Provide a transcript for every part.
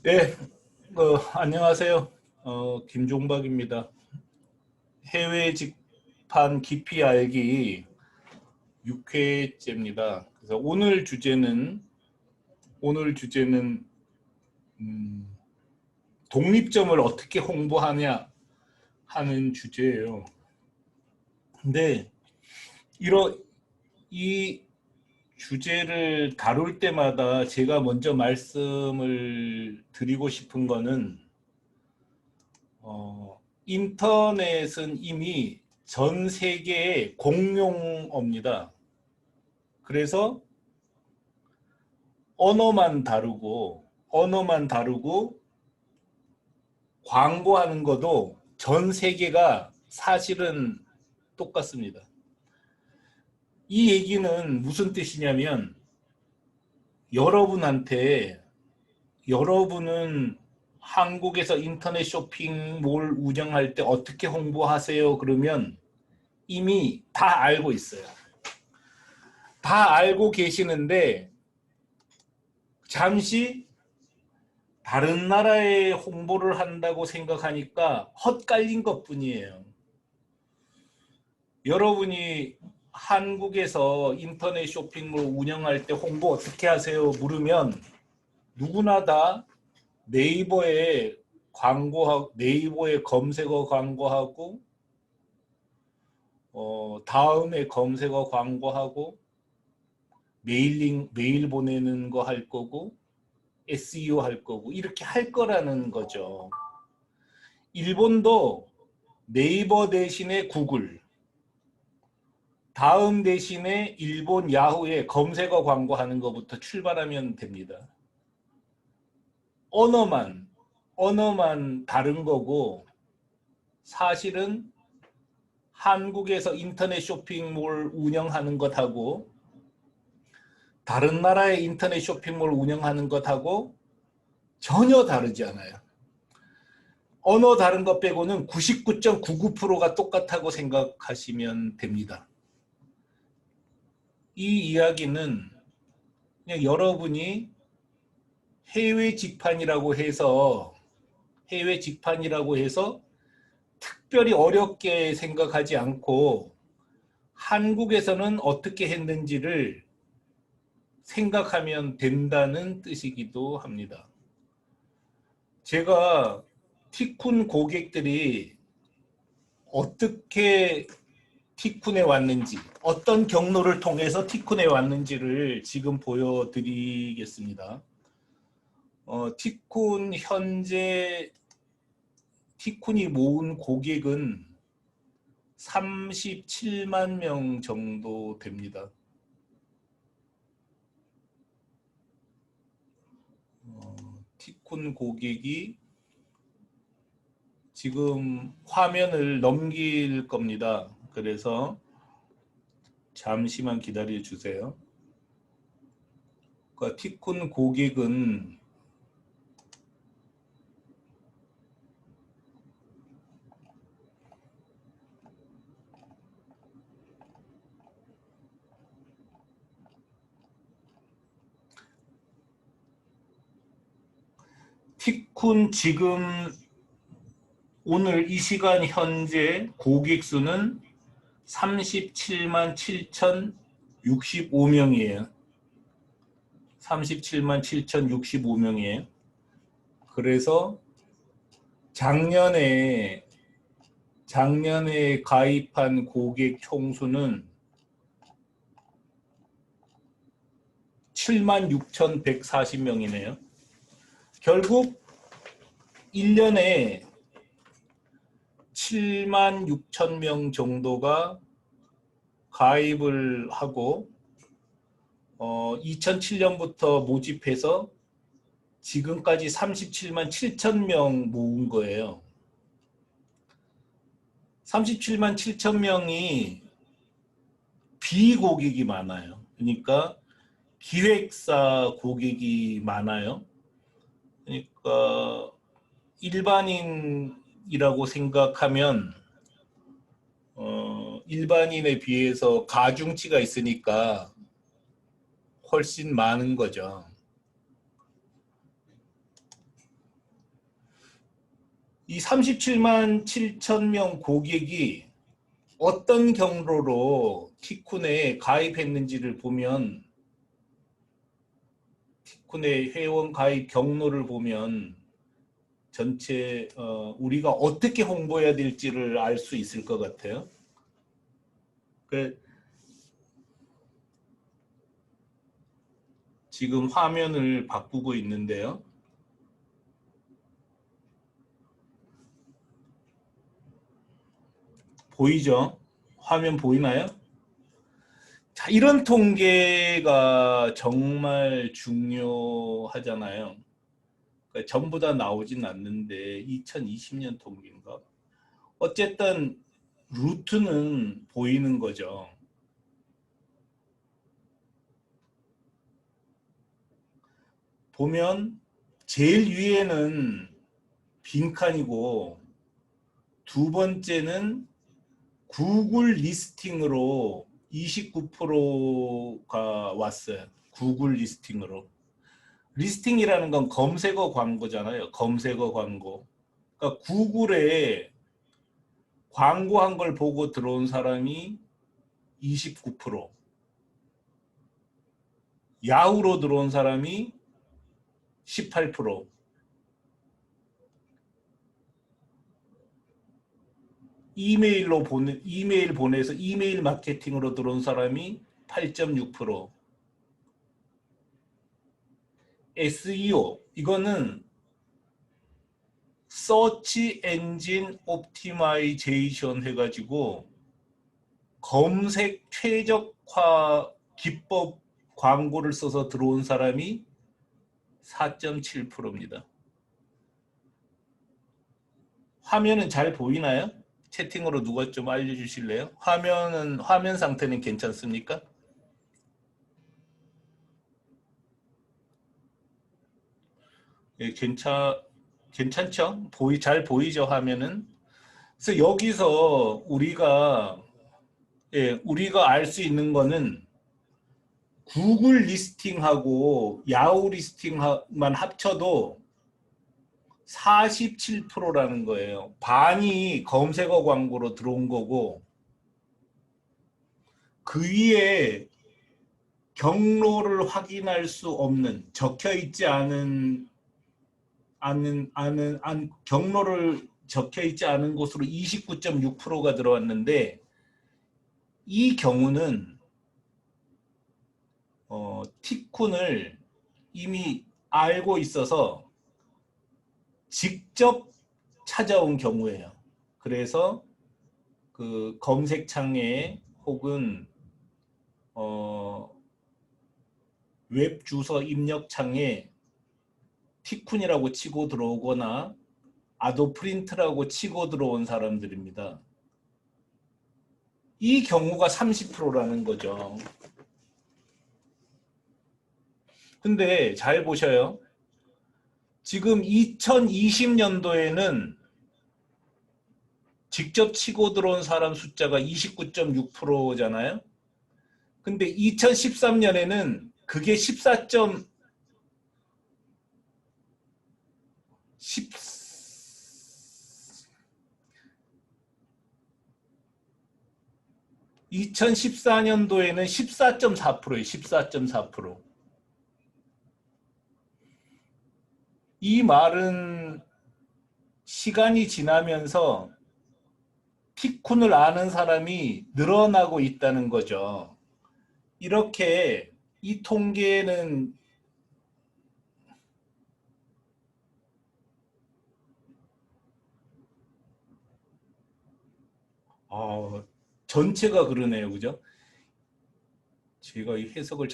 네, 안녕하세요. 김종박입니다. 해외 직판 깊이 알기 6회째입니다. 그래서 오늘 주제는 음, 독립점을 어떻게 홍보하냐 하는 주제예요. 근데 이런 이 주제를 다룰 때마다 제가 먼저 말씀을 드리고 싶은 거는 인터넷은 이미 전 세계의 공용어입니다. 그래서 언어만 다르고 광고하는 것도 전 세계가 사실은 똑같습니다. 이 얘기는 무슨 뜻이냐면 여러분은 한국에서 인터넷 쇼핑몰 운영할 때 어떻게 홍보하세요? 그러면 이미 다 알고 있어요. 다 알고 계시는데 잠시 다른 나라에 홍보를 한다고 생각하니까 헛갈린 것뿐이에요. 여러분이 한국에서 인터넷 쇼핑몰 운영할 때 홍보 어떻게 하세요? 물으면 누구나 다 네이버에 검색어 광고하고 다음에 검색어 광고하고 메일 보내는 거 할 거고 SEO 할 거고 이렇게 할 거라는 거죠. 일본도 네이버 대신에 구글, 다음 대신에 일본 야후에 검색어 광고하는 것부터 출발하면 됩니다. 언어만 다른 거고 사실은 한국에서 인터넷 쇼핑몰 운영하는 것하고 다른 나라의 인터넷 쇼핑몰 운영하는 것하고 전혀 다르지 않아요. 언어 다른 것 빼고는 99.99%가 똑같다고 생각하시면 됩니다. 이 이야기는 그냥 여러분이 해외 직판이라고 해서 특별히 어렵게 생각하지 않고 한국에서는 어떻게 했는지를 생각하면 된다는 뜻이기도 합니다. 제가 티쿤 고객들이 어떻게 티쿤에 왔는지, 어떤 경로를 통해서 티쿤에 왔는지를 지금 보여드리겠습니다. 현재 티쿤이 모은 고객은 37만 명 정도 됩니다. 티쿤 고객이 지금 화면을 넘길 겁니다. 그래서 잠시만 기다려 주세요. 그러니까 티쿤 고객은 지금 오늘 이 시간 현재 고객 수는 37만 7,065명이에요. 37만 7,065명이에요. 그래서 작년에 가입한 고객 총수는 7만 6,140명이네요. 결국 1년에 7만 6천 명 정도가 가입을 하고 2007년부터 모집해서 지금까지 37만 7천 명 모은 거예요. 37만 7천 명이 비고객이 많아요. 그러니까 기획사 고객이 많아요. 그러니까 일반인이라고 생각하면 일반인에 비해서 가중치가 있으니까 훨씬 많은 거죠. 이 37만 7천 명 고객이 어떤 경로로 티쿤에 가입했는지를 보면, 티쿤의 회원 가입 경로를 보면 전체 우리가 어떻게 홍보해야 될지를 알 수 있을 것 같아요. 지금 화면을 바꾸고 있는데요. 보이죠? 화면 보이나요? 자, 이런 통계가 정말 중요하잖아요. 그러니까 전부 다 나오진 않는데 2020년 통계인가? 어쨌든 루트는 보이는 거죠. 보면 제일 위에는 빈칸이고 두 번째는 구글 리스팅으로 29%가 왔어요. 구글 리스팅으로. 리스팅이라는 건 검색어 광고잖아요. 검색어 광고. 그러니까 구글에 광고한 걸 보고 들어온 사람이 29%, 야후로 들어온 사람이 18%, 이메일 보내서 이메일 마케팅으로 들어온 사람이 8.6%, SEO 이거는 서치 엔진 옵티마이제이션 해가지고 검색 최적화 기법 광고를 써서 들어온 사람이 4.7%입니다. 화면은 잘 보이나요? 채팅으로 누가 좀 알려주실래요? 화면 상태는 괜찮습니까? 예, 괜찮죠? 잘 보이죠, 화면은? 그래서 여기서 우리가 알 수 있는 거는 구글 리스팅하고 야후 리스팅만 합쳐도 47%라는 거예요. 반이 검색어 광고로 들어온 거고, 그 위에 경로를 확인할 수 없는, 적혀 있지 경로를 적혀 있지 않은 곳으로 29.6%가 들어왔는데, 이 경우는 티쿤을 이미 알고 있어서 직접 찾아온 경우예요. 그래서 그 검색창에 혹은 웹 주소 입력창에 티쿤이라고 치고 들어오거나 아도프린트라고 치고 들어온 사람들입니다. 이 경우가 30%라는 거죠. 근데 잘 보셔요. 지금 2020년도에는 직접 치고 들어온 사람 숫자가 29.6%잖아요. 근데 2013년에는 그게 2014년도에는 14.4%예요. 14.4%. 이 말은 시간이 지나면서 티쿤을 아는 사람이 늘어나고 있다는 거죠. 이렇게 이 통계는 전체가 그러네요. 그죠? 제가 이 해석을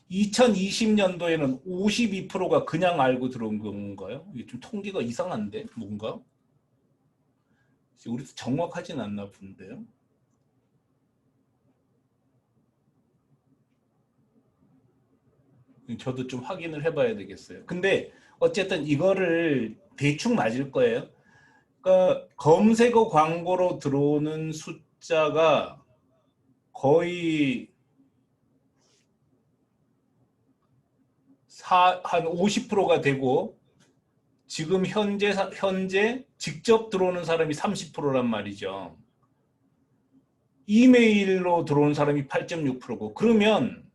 2020년도에는 52%가 그냥 알고 들어온 건가요? 이게 좀 통계가 이상한데, 뭔가? 우리도 정확하진 않나 본데요. 저도 좀 확인을 해봐야 되겠어요. 근데 어쨌든 이거를 대충 맞을 거예요. 그러니까 검색어 광고로 들어오는 숫자가 거의 한 50%가 되고 지금 현재 직접 들어오는 사람이 30%란 말이죠. 이메일로 들어오는 사람이 8.6%고 그러면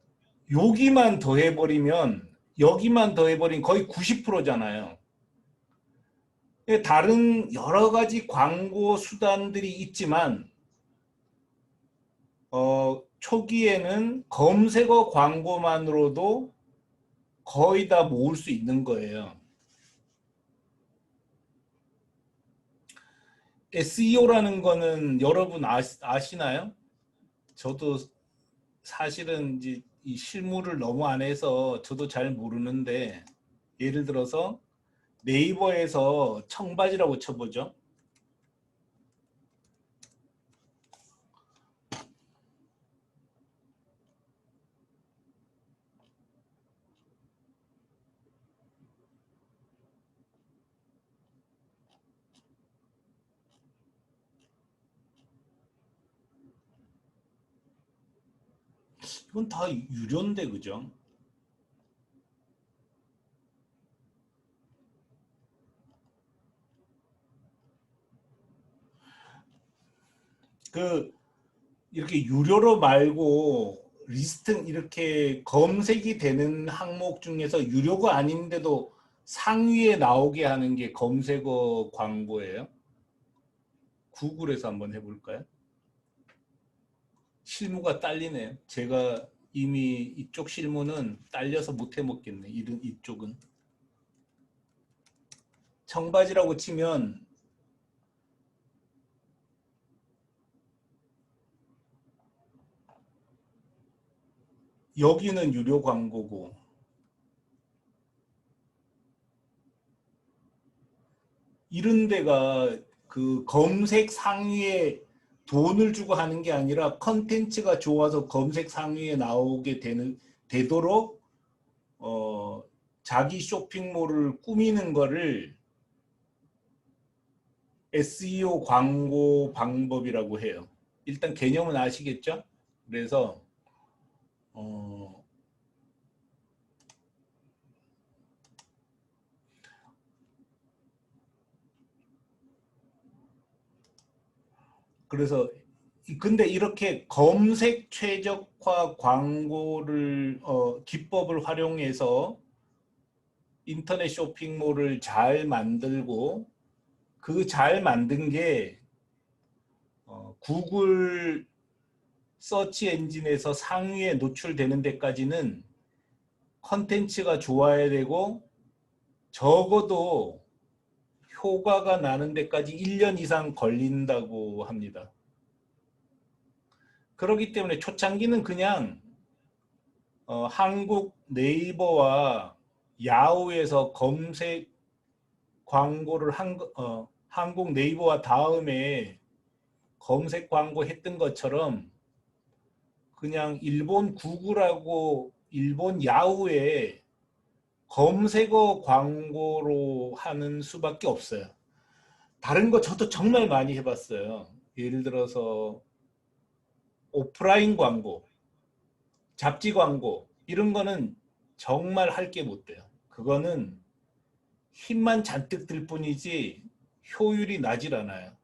여기만 더해버리면 여기만 더해버린 거의 90%잖아요. 다른 여러 가지 광고 수단들이 있지만 초기에는 검색어 광고만으로도 거의 다 모을 수 있는 거예요. SEO라는 거는 여러분 아시나요? 저도 사실은 이제 이 실무를 너무 안 해서 저도 잘 모르는데 예를 들어서 네이버에서 청바지라고 쳐보죠. 이건 다 유료인데 그죠? 그 이렇게 유료로 말고 리스트 이렇게 검색이 되는 항목 중에서 유료가 아닌데도 상위에 나오게 하는 게 검색어 광고예요. 구글에서 한번 해볼까요? 실무가 딸리네요. 제가 이미 이쪽 실무는 딸려서 못 해먹겠네. 이쪽은. 청바지라고 치면 여기는 유료 광고고 이런 데가 그 검색 상위에 돈을 주고 하는 게 아니라 컨텐츠가 좋아서 검색 상위에 나오게 되도록 자기 쇼핑몰을 꾸미는 거를 SEO 광고 방법이라고 해요. 일단 개념은 아시겠죠? 그래서 어, 그래서 근데 이렇게 검색 최적화 광고를 기법을 활용해서 인터넷 쇼핑몰을 잘 만들고 그 잘 만든 게 구글 서치 엔진에서 상위에 노출되는 데까지는 컨텐츠가 좋아야 되고 적어도 효과가 나는 데까지 1년 이상 걸린다고 합니다. 그렇기 때문에 초창기는 그냥 한국 네이버와 야후에서 검색 광고를 한국 네이버와 다음에 검색 광고 했던 것처럼 그냥 일본 구글하고 일본 야후에 검색어 광고로 하는 수밖에 없어요. 다른 거 저도 정말 많이 해봤어요. 예를 들어서 오프라인 광고, 잡지 광고 이런 거는 정말 할 게 못 돼요. 그거는 힘만 잔뜩 들 뿐이지 효율이 나질 않아요.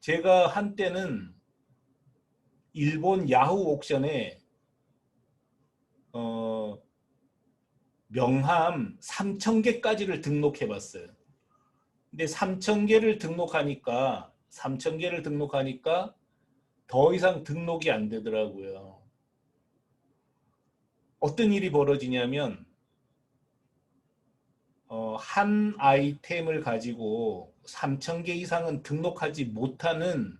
제가 한때는 일본 야후 옥션에 어, 명함 3,000개까지를 등록해 봤어요. 근데 3,000개를 등록하니까 더 이상 등록이 안 되더라고요. 어떤 일이 벌어지냐면 한 아이템을 가지고 3,000개 이상은 등록하지 못하는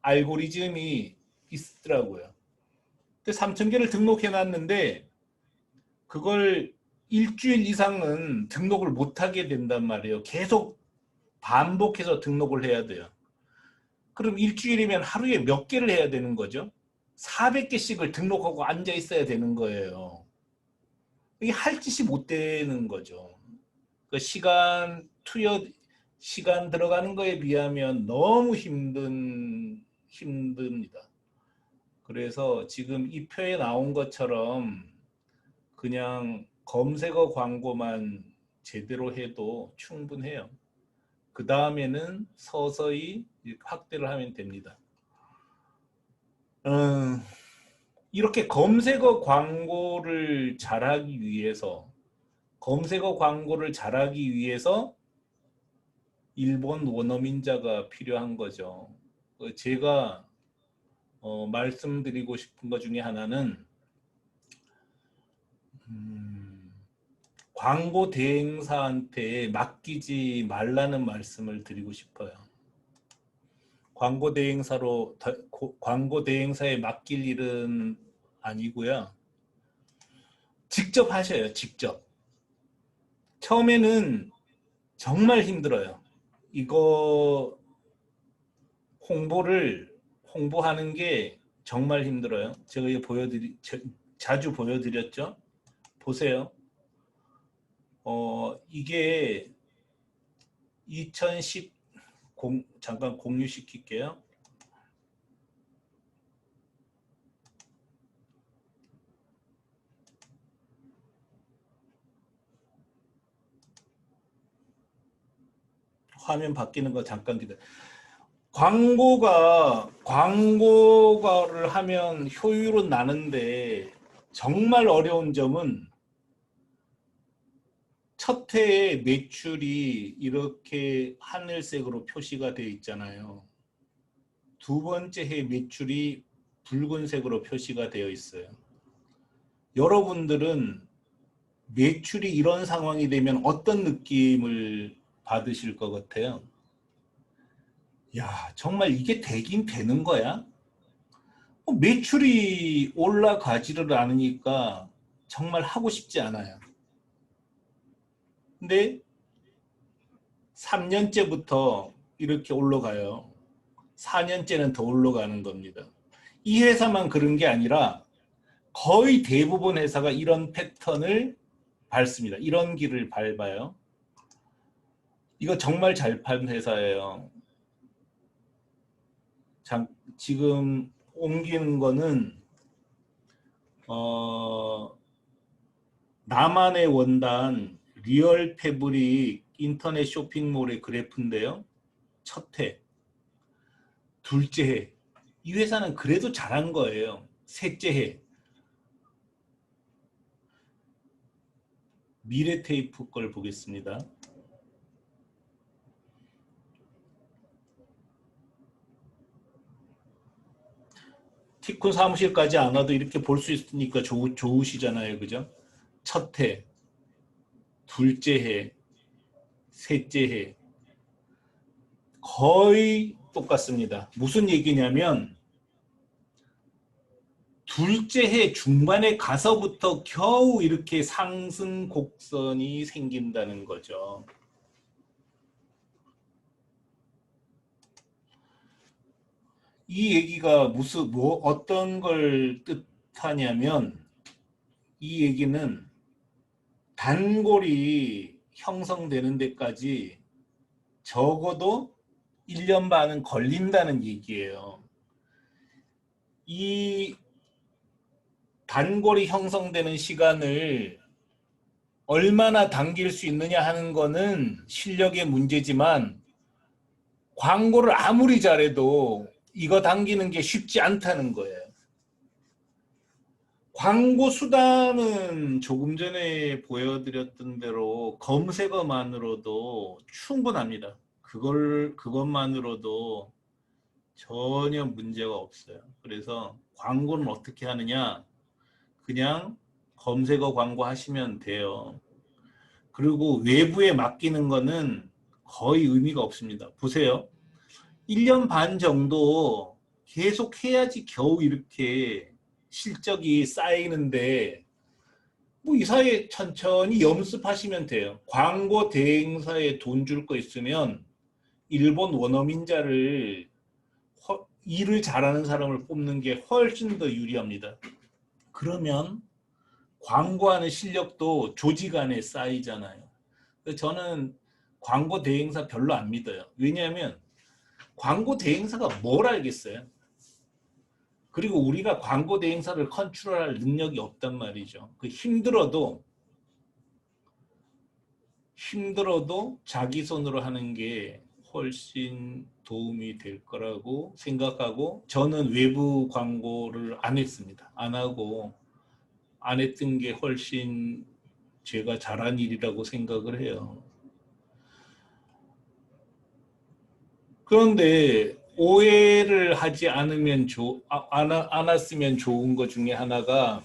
알고리즘이 있더라고요. 근데 3,000개를 등록해 놨는데 그걸 일주일 이상은 등록을 못하게 된단 말이에요. 계속 반복해서 등록을 해야 돼요. 그럼 일주일이면 하루에 몇 개를 해야 되는 거죠? 400개씩을 등록하고 앉아 있어야 되는 거예요. 이게 할 짓이 못 되는 거죠. 그 시간 들어가는 거에 비하면 너무 힘듭니다. 그래서 지금 이 표에 나온 것처럼 그냥 검색어 광고만 제대로 해도 충분해요. 그 다음에는 서서히 확대를 하면 됩니다. 이렇게 검색어 광고를 잘하기 위해서 일본 원어민자가 필요한 거죠. 제가 말씀드리고 싶은 것 중에 하나는 광고 대행사한테 맡기지 말라는 말씀을 드리고 싶어요. 광고 대행사에 맡길 일은 아니고요. 직접 하셔요. 직접. 처음에는 정말 힘들어요. 이거 홍보하는 게 정말 힘들어요. 제가 이거 자주 보여드렸죠. 보세요. 이게 2010 잠깐 공유시킬게요. 화면 바뀌는 거 잠깐 기다려. 광고를 하면 효율은 나는데 정말 어려운 점은 첫 해에 매출이 이렇게 하늘색으로 표시가 되어 있잖아요. 두 번째 해 매출이 붉은색으로 표시가 되어 있어요. 여러분들은 매출이 이런 상황이 되면 어떤 느낌을 받으실 것 같아요? 야, 정말 이게 되긴 되는 거야? 매출이 올라가지를 않으니까 정말 하고 싶지 않아요. 근데 3년째부터 이렇게 올라가요. 4년째는 더 올라가는 겁니다. 이 회사만 그런 게 아니라 거의 대부분 회사가 이런 패턴을 밟습니다. 이런 길을 밟아요. 이거 정말 잘 판 회사예요. 지금 옮기는 거는 나만의 원단 리얼 패브릭 인터넷 쇼핑몰의 그래프인데요. 첫 해, 둘째 해. 이 회사는 그래도 잘한 거예요. 셋째 해. 미래테이프 걸 보겠습니다. 티콘 사무실까지 안 와도 이렇게 볼 수 있으니까 좋으시잖아요. 그죠? 첫 해, 둘째 해, 셋째 해. 거의 똑같습니다. 무슨 얘기냐면 둘째 해 중반에 가서부터 겨우 이렇게 상승 곡선이 생긴다는 거죠. 이 얘기가 어떤 걸 뜻하냐면 이 얘기는 단골이 형성되는 데까지 적어도 1년 반은 걸린다는 얘기예요. 이 단골이 형성되는 시간을 얼마나 당길 수 있느냐 하는 거는 실력의 문제지만 광고를 아무리 잘해도 이거 당기는 게 쉽지 않다는 거예요. 광고 수단은 조금 전에 보여드렸던 대로 검색어만으로도 충분합니다. 그것만으로도 전혀 문제가 없어요. 그래서 광고는 어떻게 하느냐? 그냥 검색어 광고 하시면 돼요. 그리고 외부에 맡기는 거는 거의 의미가 없습니다. 보세요. 1년 반 정도 계속 해야지 겨우 이렇게 실적이 쌓이는데 뭐 이 사이에 천천히 염습하시면 돼요. 광고 대행사에 돈 줄 거 있으면 일본 원어민자를 일을 잘하는 사람을 뽑는 게 훨씬 더 유리합니다. 그러면 광고하는 실력도 조직 안에 쌓이잖아요. 저는 광고 대행사 별로 안 믿어요. 왜냐하면 광고 대행사가 뭘 알겠어요? 그리고 우리가 광고 대행사를 컨트롤할 능력이 없단 말이죠. 힘들어도 힘들어도 자기 손으로 하는 게 훨씬 도움이 될 거라고 생각하고 저는 외부 광고를 안 했습니다. 안 하고 안 했던 게 훨씬 제가 잘한 일이라고 생각을 해요. 그런데 오해를 하지 않았으면 좋은 것 중에 하나가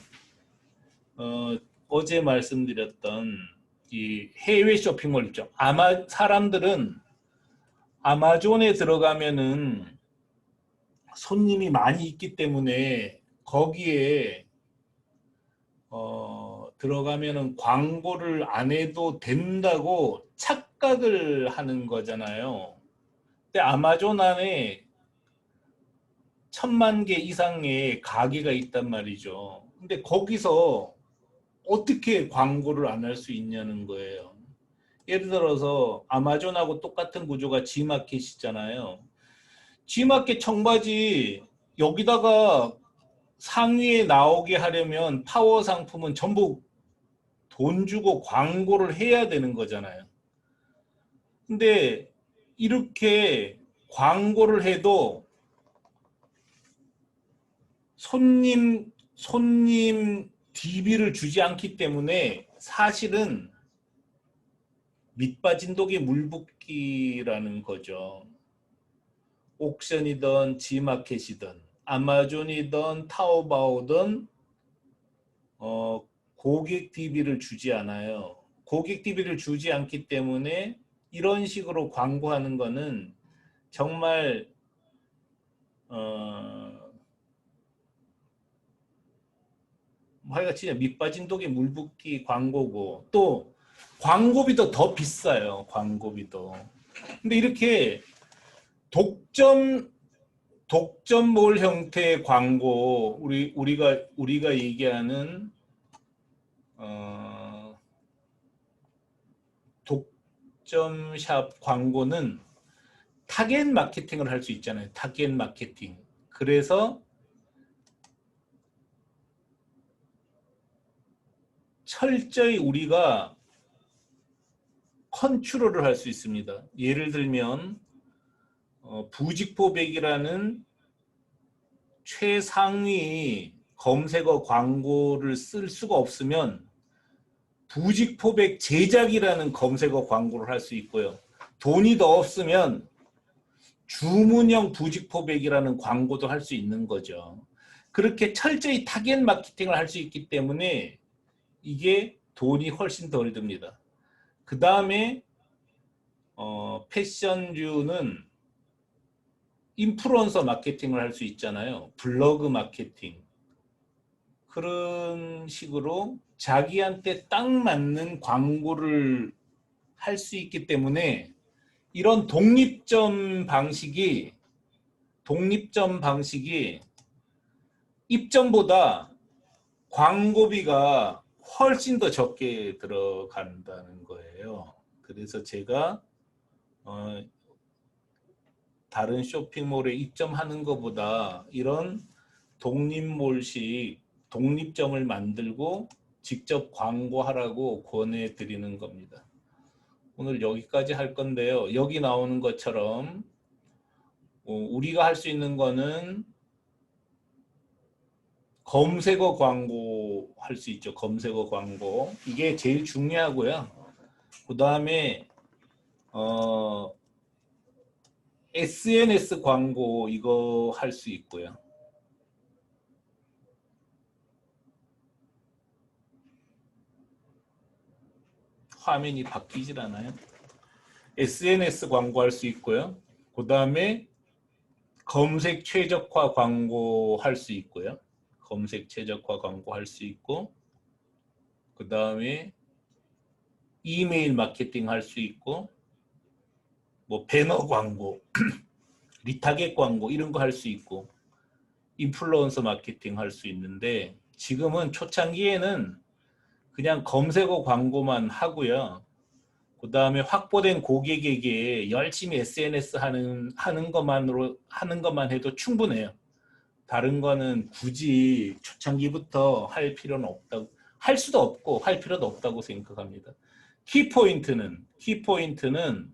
어제 말씀드렸던 이 해외 쇼핑몰 있죠. 사람들은 아마존에 들어가면은 손님이 많이 있기 때문에 거기에 들어가면은 광고를 안 해도 된다고 착각을 하는 거잖아요. 근데 아마존 안에 1,000만 개 이상의 가게가 있단 말이죠. 근데 거기서 어떻게 광고를 안 할 수 있냐는 거예요. 예를 들어서 아마존하고 똑같은 구조가 G마켓이잖아요. G마켓 청바지 여기다가 상위에 나오게 하려면 파워 상품은 전부 돈 주고 광고를 해야 되는 거잖아요. 근데 이렇게 광고를 해도 손님 DB를 주지 않기 때문에 사실은 밑빠진 독에 물 붓기라는 거죠. 옥션이든 G마켓이든 아마존이든 타오바오든 고객 DB를 주지 않아요. 고객 DB를 주지 않기 때문에 이런 식으로 광고하는 거는 정말 하여가 진짜 밑빠진 독에 물 붓기 광고고 또 광고비도 더 비싸요. 광고비도. 근데 이렇게 독점몰 형태의 광고 우리가 얘기하는 독점샵 광고는 타겟 마케팅을 할 수 있잖아요. 타겟 마케팅. 그래서 철저히 우리가 컨트롤을 할 수 있습니다. 예를 들면 부직포백이라는 최상위 검색어 광고를 쓸 수가 없으면 부직포백 제작이라는 검색어 광고를 할 수 있고요. 돈이 더 없으면 주문형 부직포백이라는 광고도 할 수 있는 거죠. 그렇게 철저히 타겟 마케팅을 할 수 있기 때문에 이게 돈이 훨씬 덜 듭니다. 그 다음에 패션류는 인플루언서 마케팅을 할 수 있잖아요. 블로그 마케팅. 그런 식으로 자기한테 딱 맞는 광고를 할 수 있기 때문에 이런 독립점 방식이 입점보다 광고비가 훨씬 더 적게 들어간다는 거예요. 그래서 제가 다른 쇼핑몰에 입점하는 것보다 이런 독립몰식 독립점을 만들고 직접 광고하라고 권해드리는 겁니다. 오늘 여기까지 할 건데요. 여기 나오는 것처럼 우리가 할 수 있는 거는 검색어 광고 할 수 있죠. 검색어 광고. 이게 제일 중요하고요. 그 다음에 SNS 광고 이거 할 수 있고요. 화면이 바뀌질 않아요. SNS 광고 할 수 있고요. 그 다음에 검색 최적화 광고 할 수 있고요. 검색 최적화 광고 할 수 있고 그 다음에 이메일 마케팅 할 수 있고 뭐 배너 광고, 리타겟 광고 이런 거 할 수 있고 인플루언서 마케팅 할 수 있는데 지금은 초창기에는 그냥 검색어 광고만 하고요. 그 다음에 확보된 고객에게 열심히 SNS 하는 것만 해도 충분해요. 다른 거는 굳이 초창기부터 할 필요는 없다고, 할 수도 없고 할 필요도 없다고 생각합니다. 키포인트는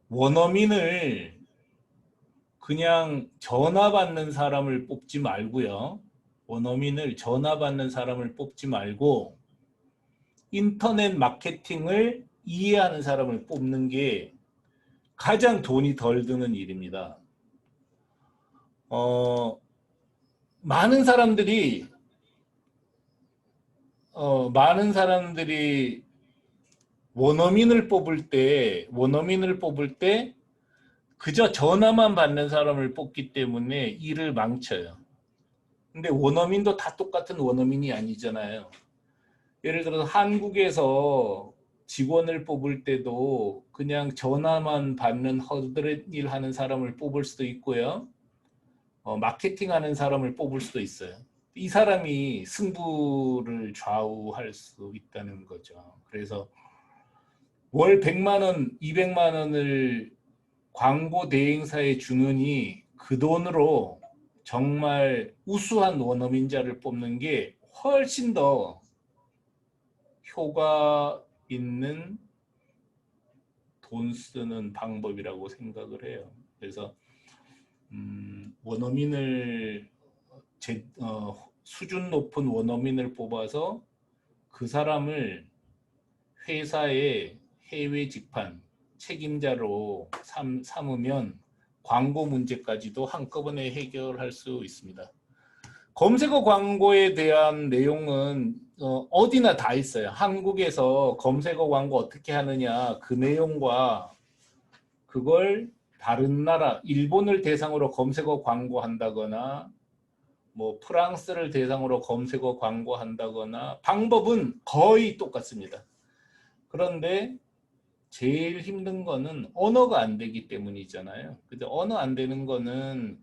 원어민을 그냥 전화 받는 사람을 뽑지 말고요. 원어민을 전화 받는 사람을 뽑지 말고 인터넷 마케팅을 이해하는 사람을 뽑는 게 가장 돈이 덜 드는 일입니다. 많은 사람들이 원어민을 뽑을 때 그저 전화만 받는 사람을 뽑기 때문에 일을 망쳐요. 근데 원어민도 다 똑같은 원어민이 아니잖아요. 예를 들어서 한국에서 직원을 뽑을 때도 그냥 전화만 받는 허드렛 일 하는 사람을 뽑을 수도 있고요. 마케팅 하는 사람을 뽑을 수도 있어요. 이 사람이 승부를 좌우할 수 있다는 거죠. 그래서 월 100만 원, 200만 원을 광고 대행사에 주느니 그 돈으로 정말 우수한 원어민자를 뽑는 게 훨씬 더 효과 있는 돈 쓰는 방법이라고 생각을 해요. 그래서 원어민을 수준 높은 원어민을 뽑아서 그 사람을 회사의 해외 직판 책임자로 삼으면 광고 문제까지도 한꺼번에 해결할 수 있습니다. 검색어 광고에 대한 내용은 어디나 다 있어요. 한국에서 검색어 광고 어떻게 하느냐 그 내용과 그걸 다른 나라, 일본을 대상으로 검색어 광고한다거나 뭐 프랑스를 대상으로 검색어 광고한다거나 방법은 거의 똑같습니다. 그런데 제일 힘든 거는 언어가 안 되기 때문이잖아요. 근데 언어 안 되는 거는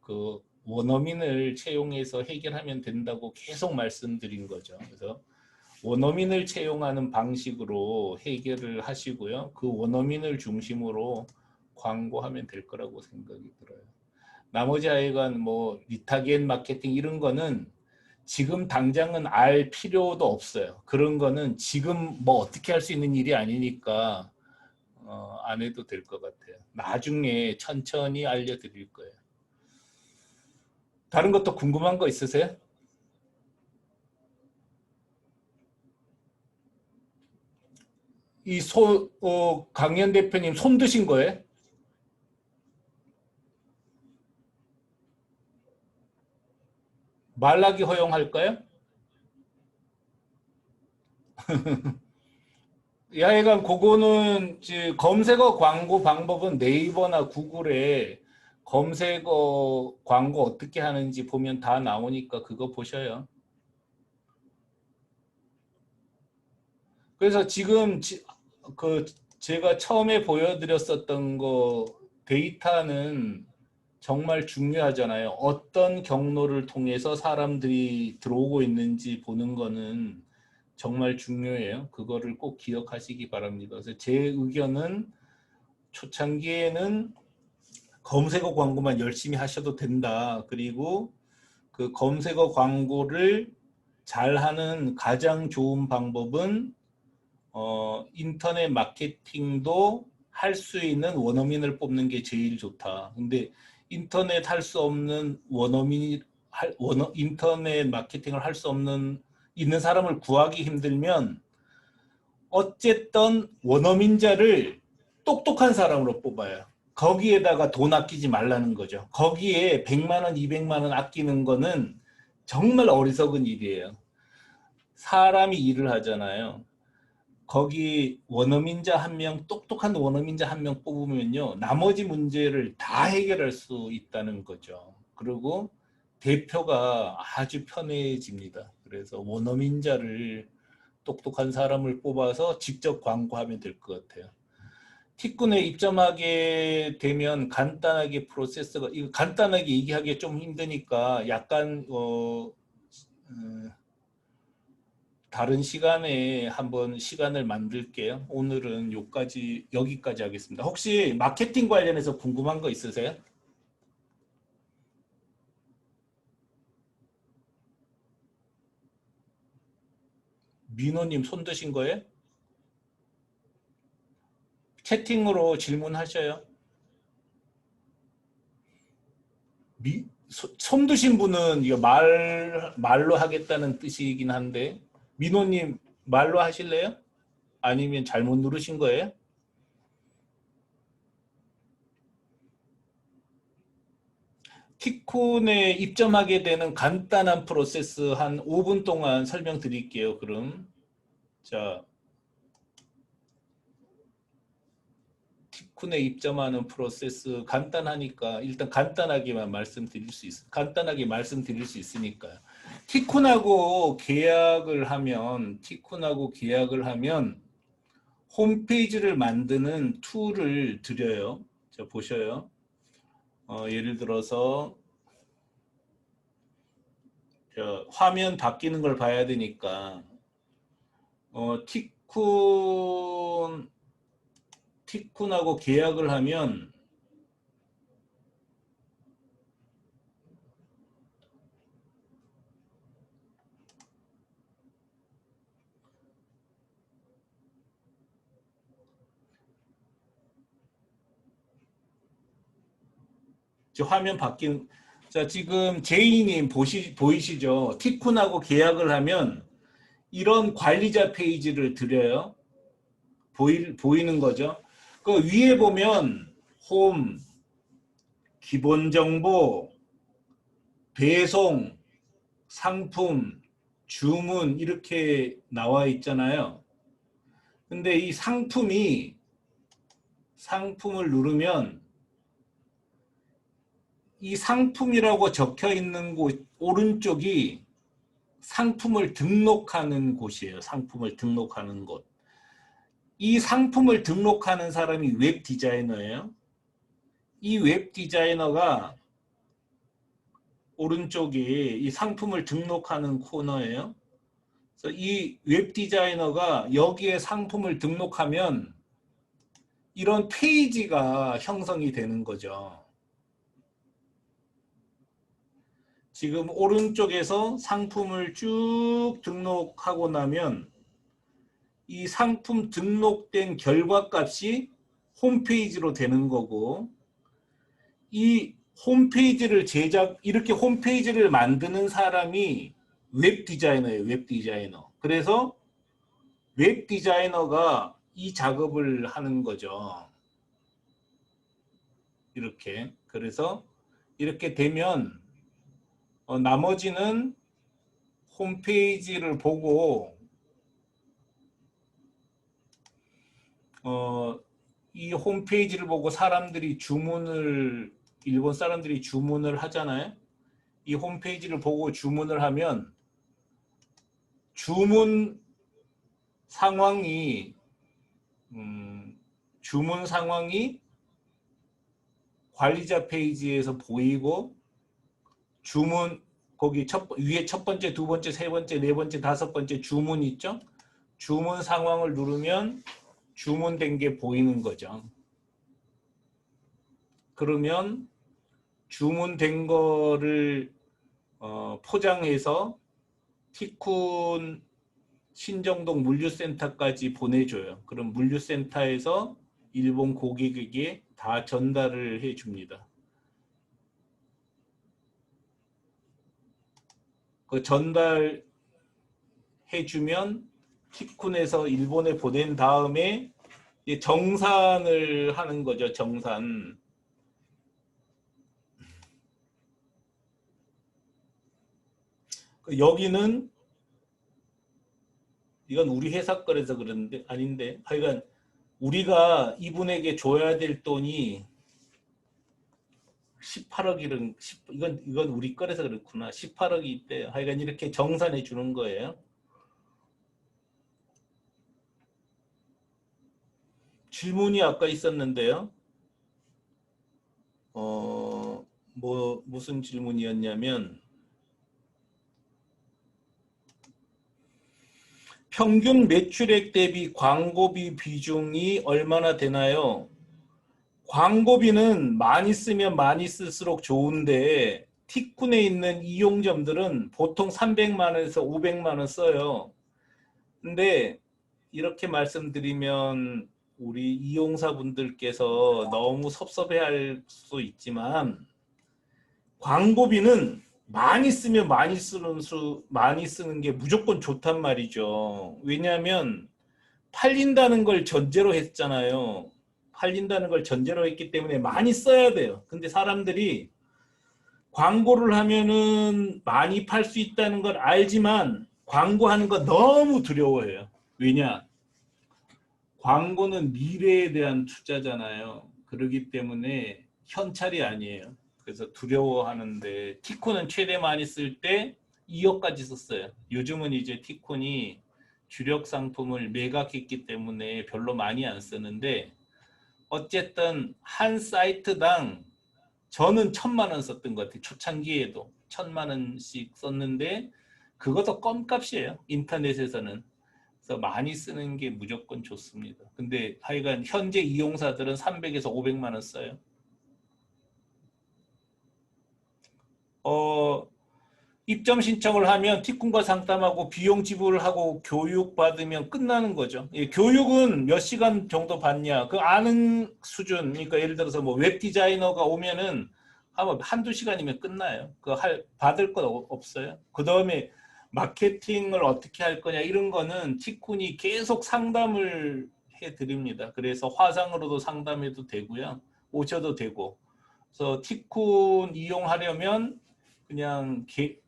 그 원어민을 채용해서 해결하면 된다고 계속 말씀드린 거죠. 그래서 원어민을 채용하는 방식으로 해결을 하시고요. 그 원어민을 중심으로 광고하면 될 거라고 생각이 들어요. 나머지 하여간 뭐 리타겟 마케팅 이런 거는 지금 당장은 알 필요도 없어요. 그런 거는 지금 뭐 어떻게 할 수 있는 일이 아니니까 안 해도 될 것 같아요. 나중에 천천히 알려드릴 거예요. 다른 것도 궁금한 거 있으세요? 강현 대표님 손 드신 거예요? 말하기 허용할까요? 야해간 그거는 검색어 광고 방법은 네이버나 구글에 검색어 광고 어떻게 하는지 보면 다 나오니까 그거 보셔요. 그래서 지금 그 제가 처음에 보여드렸었던 거 데이터는 정말 중요하잖아요. 어떤 경로를 통해서 사람들이 들어오고 있는지 보는 거는 정말 중요해요. 그거를 꼭 기억하시기 바랍니다. 그래서 제 의견은 초창기에는 검색어 광고만 열심히 하셔도 된다. 그리고 그 검색어 광고를 잘하는 가장 좋은 방법은 인터넷 마케팅도 할 수 있는 원어민을 뽑는 게 제일 좋다. 근데 인터넷 할 수 없는 인터넷 마케팅을 할 수 없는 있는 사람을 구하기 힘들면 어쨌든 원어민자를 똑똑한 사람으로 뽑아요. 거기에다가 돈 아끼지 말라는 거죠. 거기에 100만 원, 200만 원 아끼는 거는 정말 어리석은 일이에요. 사람이 일을 하잖아요. 거기 원어민자 한 명, 똑똑한 원어민자 한 명 뽑으면요. 나머지 문제를 다 해결할 수 있다는 거죠. 그리고 대표가 아주 편해집니다. 그래서 원어민자를 똑똑한 사람을 뽑아서 직접 광고하면 될 것 같아요. 티꾼에 입점하게 되면 간단하게 프로세스가 이거 간단하게 얘기하기 좀 힘드니까 약간 다른 시간에 한번 시간을 만들게요. 오늘은 여기까지 하겠습니다. 혹시 마케팅 관련해서 궁금한 거 있으세요? 민호님 손 드신 거예요? 채팅으로 질문하셔요. 손 드신 분은 이거 말로 하겠다는 뜻이긴 한데, 민호님 말로 하실래요? 아니면 잘못 누르신 거예요? 티쿤에 입점하게 되는 간단한 프로세스 한 5분 동안 설명드릴게요. 그럼 자, 티쿤에 입점하는 프로세스 간단하니까 일단 간단하게만 말씀드릴 수 간단하게 말씀드릴 수 있으니까요. 티쿤하고 계약을 하면 홈페이지를 만드는 툴을 드려요. 자, 보셔요. 예를 들어서 화면 바뀌는 걸 봐야 되니까 티쿤하고 계약을 하면 화면 바뀐 자, 지금 제이님 보이시죠? 티쿤하고 계약을 하면 이런 관리자 페이지를 드려요. 보이는 거죠? 그 위에 보면 홈, 기본 정보, 배송, 상품, 주문 이렇게 나와 있잖아요. 근데 이 상품을 누르면 이 상품이라고 적혀 있는 곳 오른쪽이 상품을 등록하는 곳이에요. 상품을 등록하는 곳. 이 상품을 등록하는 사람이 웹 디자이너예요. 이 웹 디자이너가 오른쪽에 이 상품을 등록하는 코너예요. 그래서 이 웹 디자이너가 여기에 상품을 등록하면 이런 페이지가 형성이 되는 거죠. 지금 오른쪽에서 상품을 쭉 등록하고 나면 이 상품 등록된 결과값이 홈페이지로 되는 거고, 이 홈페이지를 이렇게 홈페이지를 만드는 사람이 웹 디자이너예요. 웹 디자이너. 그래서 웹 디자이너가 이 작업을 하는 거죠. 이렇게. 그래서 이렇게 되면 나머지는 홈페이지를 보고 이 홈페이지를 보고 일본 사람들이 주문을 하잖아요. 이 홈페이지를 보고 주문을 하면 주문 상황이 관리자 페이지에서 보이고 거기 위에 첫 번째, 두 번째, 세 번째, 네 번째, 다섯 번째 주문 있죠? 주문 상황을 누르면 주문된 게 보이는 거죠. 그러면 주문된 거를 포장해서 티쿤 신정동 물류센터까지 보내줘요. 그럼 물류센터에서 일본 고객에게 다 전달을 해줍니다. 그 전달해주면 티쿤에서 일본에 보낸 다음에 정산을 하는 거죠. 정산. 여기는 이건 우리 회사 거라서 그러는데 아닌데 하여간 우리가 이분에게 줘야 될 돈이 18억이런 이건 우리 거라서 그렇구나. 18억이 있대요. 하여간 이렇게 정산해 주는 거예요. 질문이 아까 있었는데요. 무슨 질문이었냐면 평균 매출액 대비 광고비 비중이 얼마나 되나요? 광고비는 많이 쓰면 많이 쓸수록 좋은데 티쿤에 있는 이용점들은 보통 300만 원에서 500만 원 써요. 근데 이렇게 말씀드리면 우리 이용사분들께서 너무 섭섭해할 수 있지만 광고비는 많이 쓰면 많이 쓰는 게 무조건 좋단 말이죠. 왜냐하면 팔린다는 걸 전제로 했잖아요. 팔린다는 걸 전제로 했기 때문에 많이 써야 돼요. 근데 사람들이 광고를 하면은 많이 팔 수 있다는 걸 알지만 광고하는 거 너무 두려워해요. 왜냐? 광고는 미래에 대한 투자잖아요. 그렇기 때문에 현찰이 아니에요. 그래서 두려워하는데 티콘은 최대 많이 쓸 때 2억까지 썼어요. 요즘은 이제 티콘이 주력 상품을 매각했기 때문에 별로 많이 안 쓰는데 어쨌든 한 사이트당 저는 1,000만 원 썼던 것 같아요. 초창기에도 1,000만 원씩 썼는데 그것도 껌값이에요. 인터넷에서는. 그래서 많이 쓰는 게 무조건 좋습니다. 근데 하여간 현재 이용사들은 300에서 500만 원 써요. 입점 신청을 하면 티쿤과 상담하고 비용 지불하고 교육 받으면 끝나는 거죠. 예, 교육은 몇 시간 정도 받냐? 그 아는 수준. 그러니까 예를 들어서 뭐 웹 디자이너가 오면은 한두 시간이면 끝나요. 받을 건 없어요. 그 다음에 마케팅을 어떻게 할 거냐 이런 거는 티쿤이 계속 상담을 해 드립니다. 그래서 화상으로도 상담해도 되고요. 오셔도 되고. 그래서 티쿤 이용하려면 그냥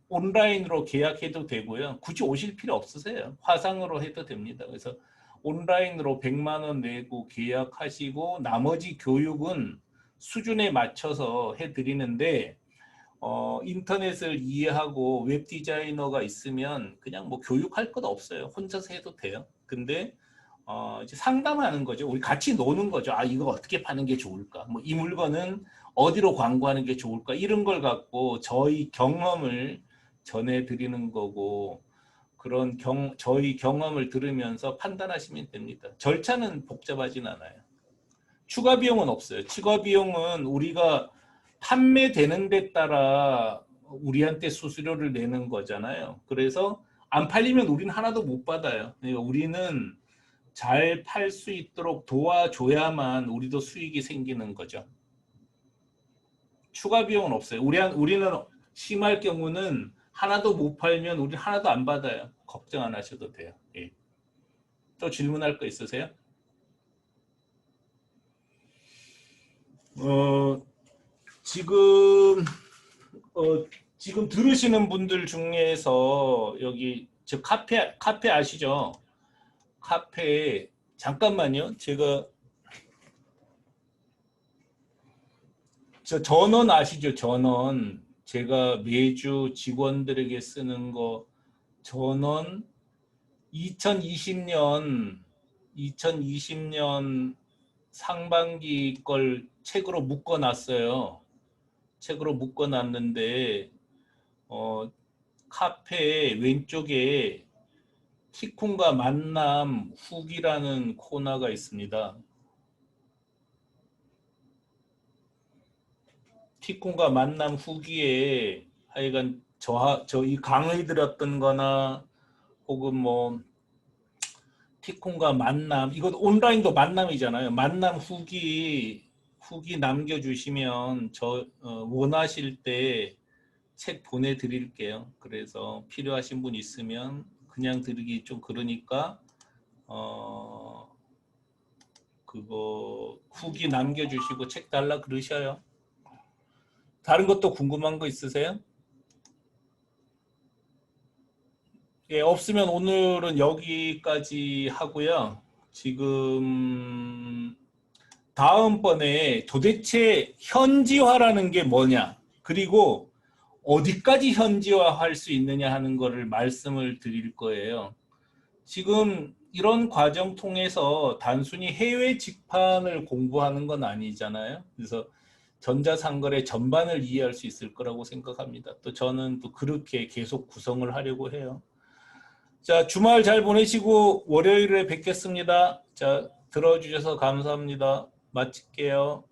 온라인으로 계약해도 되고요. 굳이 오실 필요 없으세요. 화상으로 해도 됩니다. 그래서 온라인으로 100만 원 내고 계약하시고 나머지 교육은 수준에 맞춰서 해드리는데 인터넷을 이해하고 웹 디자이너가 있으면 그냥 뭐 교육할 것 없어요. 혼자서 해도 돼요. 근데 이제 상담하는 거죠. 우리 같이 노는 거죠. 아, 이거 어떻게 파는 게 좋을까? 뭐 이 물건은 어디로 광고하는 게 좋을까? 이런 걸 갖고 저희 경험을 전해드리는 거고 그런 저희 경험을 들으면서 판단하시면 됩니다. 절차는 복잡하진 않아요. 추가 비용은 없어요. 추가 비용은 우리가 판매되는 데 따라 우리한테 수수료를 내는 거잖아요. 그래서 안 팔리면 우리는 하나도 못 받아요. 그러니까 우리는 잘 팔 수 있도록 도와줘야만 우리도 수익이 생기는 거죠. 추가 비용은 없어요. 우리는 심할 경우는 하나도 못 팔면 우리 하나도 안 받아요. 걱정 안 하셔도 돼요. 예. 또 질문할 거 있으세요? 지금 지금 들으시는 분들 중에서 여기 저 카페 아시죠? 카페에 잠깐만요. 제가 저 전원 아시죠? 전원. 제가 매주 직원들에게 쓰는 거 전원 2020년 상반기 걸 책으로 묶어놨어요. 책으로 묶어놨는데 카페 왼쪽에 티쿤과 만남 후기라는 코너가 있습니다. 티쿤과 만남 후기에 하여간 저희 강의 들었던 거나 혹은 뭐 티쿤과 만남, 이것 온라인도 만남이잖아요. 만남 후기 남겨주시면 원하실 때 책 보내드릴게요. 그래서 필요하신 분 있으면 그냥 드리기 좀 그러니까 그거 후기 남겨주시고 책 달라 그러셔요. 다른 것도 궁금한 거 있으세요? 예, 없으면 오늘은 여기까지 하고요. 지금 다음번에 도대체 현지화라는 게 뭐냐, 그리고 어디까지 현지화할 수 있느냐 하는 거를 말씀을 드릴 거예요. 지금 이런 과정 통해서 단순히 해외 직판을 공부하는 건 아니잖아요. 그래서 전자상거래 전반을 이해할 수 있을 거라고 생각합니다. 또 저는 또 그렇게 계속 구성을 하려고 해요. 자, 주말 잘 보내시고 월요일에 뵙겠습니다. 자, 들어주셔서 감사합니다. 마칠게요.